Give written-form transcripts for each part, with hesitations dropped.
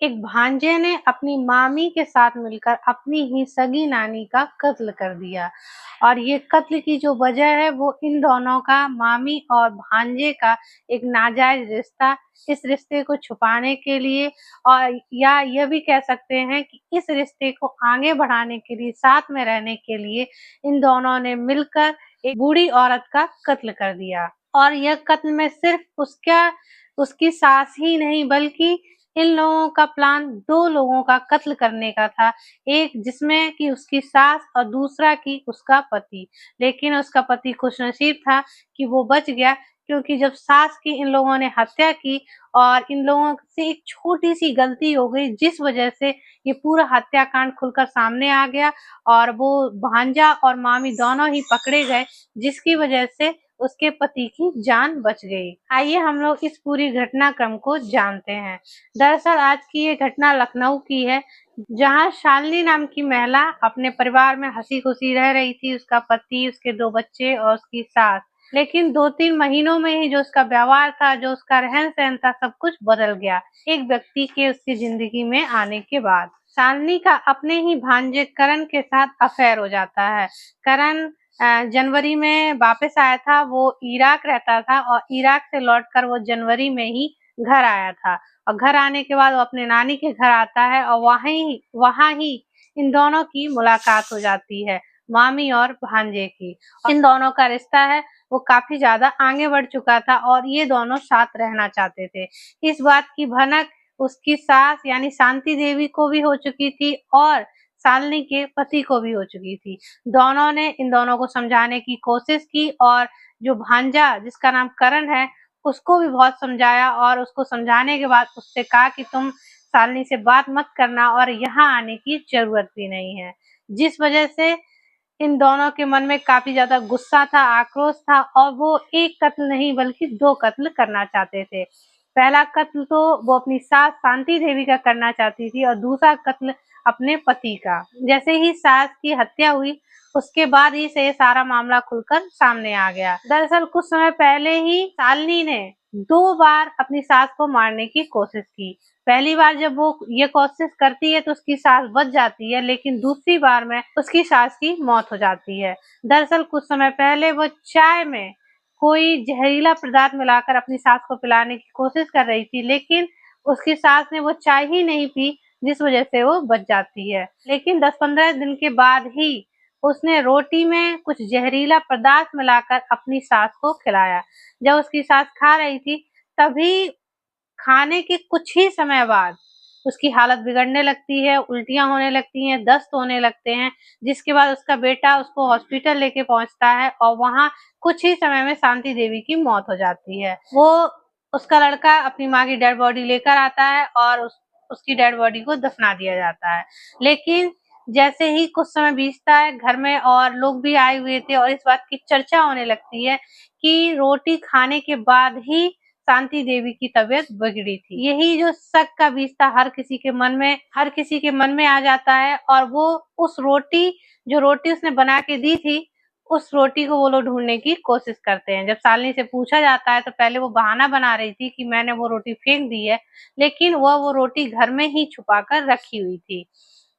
एक भांजे ने अपनी मामी के साथ मिलकर अपनी ही सगी नानी का कत्ल कर दिया और ये कत्ल की जो वजह है वो इन दोनों का मामी और भांजे का एक नाजायज रिश्ता। इस रिश्ते को छुपाने के लिए और या यह भी कह सकते हैं कि इस रिश्ते को आगे बढ़ाने के लिए, साथ में रहने के लिए इन दोनों ने मिलकर एक बूढ़ी औरत का कत्ल कर दिया। और यह कत्ल में सिर्फ उसकी सास ही नहीं बल्कि इन लोगों का प्लान 2 लोगों का कत्ल करने का था। एक जिसमें कि उसकी सास और दूसरा कि उसका पति। लेकिन उसका पति खुशनसीब था कि वो बच गया, क्योंकि जब सास की इन लोगों ने हत्या की और इन लोगों से एक छोटी-सी गलती हो गई जिस वजह से ये पूरा हत्याकांड खुलकर सामने आ गया और वो भांजा और मामी दोनों ही पकड़े गए, जिसकी वजह से उसके पति की जान बच गई। आइए हम लोग इस पूरी घटनाक्रम को जानते हैं। दरअसल आज की ये घटना लखनऊ की है, जहां शालिनी नाम की महिला अपने परिवार में हँसी-खुशी रह रही थी। उसका पति, उसके 2 बच्चे और उसकी सास। लेकिन 2-3 महीनों में ही जो उसका व्यवहार था, जो उसका रहन-सहन था, सब कुछ बदल गया, एक व्यक्ति के उसकी ज़िंदगी में आने के बाद। शालिनी का अपने ही भांजे करण के साथ अफ़ेयर हो जाता है। करण जनवरी में वापस आया था। वो इराक रहता था और इराक से लौटकर वो जनवरी में ही घर आया था और घर आने के बाद वो अपने नानी के घर आता है और वहाँ ही इन दोनों की मुलाकात हो जाती है, मामी और भांजे की। इन दोनों का रिश्ता है वो काफ़ी ज़्यादा आगे बढ़ चुका था और ये दोनों साथ रहना चाहते थे। इस बात की भनक उसकी सास यानी शांति देवी को भी हो चुकी थी और शालिनी के पति को भी हो चुकी थी। दोनों ने इन दोनों को समझाने की कोशिश की और जो भांजा जिसका नाम करण है, उसको भी बहुत समझाया और उसको समझाने के बाद उससे कहा कि तुम शालिनी से बात मत करना और यहाँ आने की ज़रूरत भी नहीं है। जिस वजह से इन दोनों के मन में काफ़ी ज़्यादा गुस्सा था, आक्रोश था और वो एक कत्ल नहीं बल्कि 2 कत्ल करना चाहते थे। पहला कत्ल तो वो अपनी सास शांति देवी का करना चाहती थी और दूसरा कत्ल अपने पति का। जैसे ही सास की हत्या हुई, उसके बाद ही से ये सारा मामला खुलकर सामने आ गया। दरअसल कुछ समय पहले ही शालिनी ने 2 बार अपनी सास को मारने की कोशिश की। पहली बार जब वो ये कोशिश करती है तो उसकी सास बच जाती है, लेकिन दूसरी बार में उसकी सास की मौत हो जाती है। दरअसल कुछ समय पहले वो चाय में कोई जहरीला पदार्थ मिलाकर अपनी सास को पिलाने की कोशिश कर रही थी, लेकिन उसकी सास ने वो चाय ही नहीं पी, जिस वजह से वो बच जाती है। लेकिन 10-15 दिन के बाद ही उसने रोटी में कुछ जहरीला पदार्थ मिलाकर अपनी सास को खिलाया। जब उसकी सास खा रही थी, तभी खाने के कुछ ही समय बाद उसकी हालत बिगड़ने लगती है, उल्टियाँ होने लगती हैं, दस्त होने लगते हैं, जिसके बाद उसका बेटा उसको हॉस्पिटल लेके पहुँचता है और वहाँ कुछ ही समय में शांति देवी की मौत हो जाती है। वो उसका लड़का अपनी माँ की डेड बॉडी लेकर आता है और उसकी डेड बॉडी को दफना दिया जाता है। लेकिन जैसे ही कुछ समय बीतता है, घर में और लोग भी आए हुए थे और इस बात की चर्चा होने लगती है कि रोटी खाने के बाद ही शांति देवी की तबीयत बिगड़ी थी। यही जो शक का बीज था हर किसी के मन में आ जाता है और वो उस जो रोटी उसने बना के दी थी, उस रोटी को वो लोग ढूँढने की कोशिश करते हैं। जब शालिनी से पूछा जाता है तो पहले वो बहाना बना रही थी कि मैंने वो रोटी फेंक दी है, लेकिन वह वो रोटी घर में ही छुपा कर रखी हुई थी।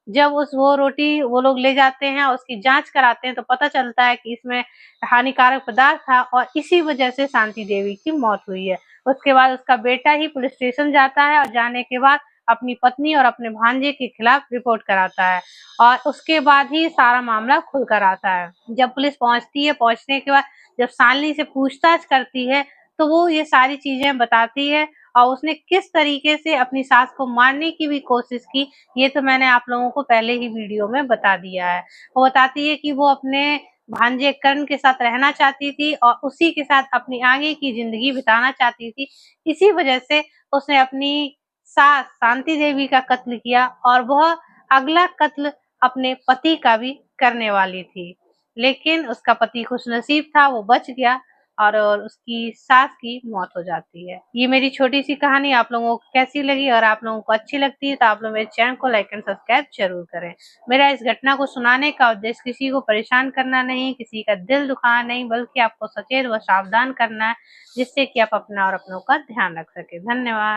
जब वो रोटी वो लोग ले जाते हैं और उसकी जाँच कराते हैं तो पता चलता है कि इसमें हानिकारक पदार्थ था और इसी वजह से शांति देवी की मौत हुई है। उसके बाद उसका बेटा ही पुलिस स्टेशन जाता है और जाने के बाद अपनी पत्नी और अपने भांजे के खिलाफ रिपोर्ट कराता है और उसके बाद ही सारा मामला खुल कर आता है। जब पुलिस पहुँचती है, पहुँचने के बाद जब शालिनी से पूछताछ करती है, तो वो ये सारी चीज़ें बताती है और उसने किस तरीके से अपनी सास को मारने की भी कोशिश की, ये तो मैंने आप लोगों को पहले ही वीडियो में बता दिया है। वो बताती है कि वो अपने भांजे कर्ण के साथ रहना चाहती थी और उसी के साथ अपनी आगे की ज़िंदगी बिताना चाहती थी। इसी वजह से उसने अपनी सास शांति देवी का कत्ल किया और वह अगला कत्ल अपने पति का भी करने वाली थी। लेकिन उसका पति खुशनसीब था, वो बच गया और उसकी सास की मौत हो जाती है। ये मेरी छोटी-सी कहानी आप लोगों को कैसी लगी? और आप लोगों को अच्छी लगती है तो आप लोग मेरे चैनल को लाइक एंड सब्सक्राइब ज़रूर करें। मेरा इस घटना को सुनाने का उद्देश्य किसी को परेशान करना नहीं, किसी का दिल दुखाना नहीं, बल्कि आपको सचेत व सावधान करना है, जिससे कि आप अपना और अपनों का ध्यान रख सकें। धन्यवाद।